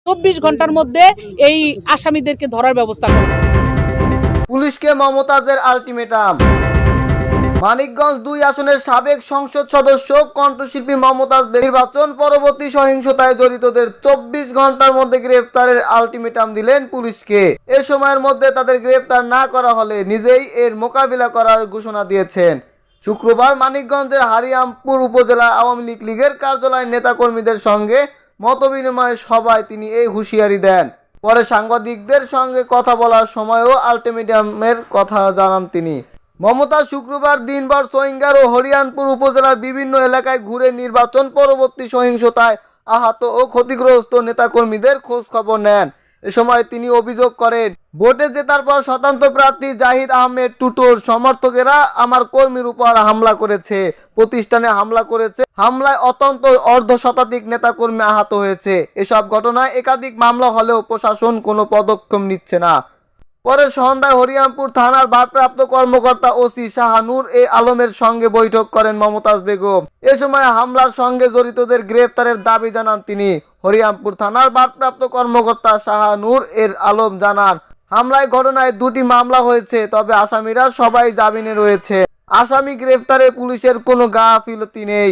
24 ঘন্টার মধ্যে এই আসামিদেরকে ধরার ব্যবস্থা করুন। পুলিশকে মমতাজের আলটিমেটাম। মানিকগঞ্জ ২ আসনের সাবেক সংসদ সদস্য কণ্ঠশিল্পী মমতাজ নির্বাচন পরবর্তী সহিংসতায় জড়িতদের 24 ঘন্টার মধ্যে গ্রেফতারের আলটিমেটাম দিলেন পুলিশকে। এ সময়ের মধ্যে তাদের গ্রেফতার না করা হলে নিজেই এর মোকাবিলা করার ঘোষণা দিয়েছেন। শুক্রবার মানিকগঞ্জের হারিয়ামপুর উপজেলা আওয়ামী লীগের কার্যালয়ের নেতাকর্মীদের সঙ্গে মতবিনিময় সভায় তিনি এই হুঁশিয়ারি দেন। পরে সাংবাদিকদের সঙ্গে কথা বলার সময়ও আলটিমেটামের কথা জানান তিনি। মমতাজ শুক্রবার দিনভর সোয়িঙ্গার ও হরিয়ানপুর উপজেলার বিভিন্ন এলাকায় ঘুরে নির্বাচন পরবর্তী সহিংসতায় আহত ও ক্ষতিগ্রস্ত নেতাকর্মীদের খোঁজ খবর নেন। এ সময় তিনি অভিযোগ করেন, ভোটে জেতার পর স্বতন্ত্র প্রার্থী জাহিদ আহমেদ টুটুর সমর্থকেরা আমার কর্মীর উপর হামলা করেছে, প্রতিষ্ঠানে হামলা করেছে। হামলায় অত্যন্ত অর্ধশতাধিক নেতাকর্মী আহত হয়েছে। এসব ঘটনায় একাধিক মামলা হলেও প্রশাসন কোনো পদক্ষেপ নিচ্ছে না। পরে সন্ধ্যায় হরিয়ামপুর থানার ভারপ্রাপ্ত কর্মকর্তা ওসি শাহানুর এ আলমের সঙ্গে বৈঠক করেন মমতাজ বেগম। এ সময় হামলার সঙ্গে জড়িতদের গ্রেফতারের দাবি জানান তিনি। হরিয়ামপুর থানার ভারপ্রাপ্ত কর্মকর্তা শাহানুর এর আলম জানান, হামলায় ঘটনায় 2টি মামলা হয়েছে, তবে আসামিরা সবাই জামিনে রয়েছে। আসামি গ্রেফতারে পুলিশের কোনো গাফিলতি নেই।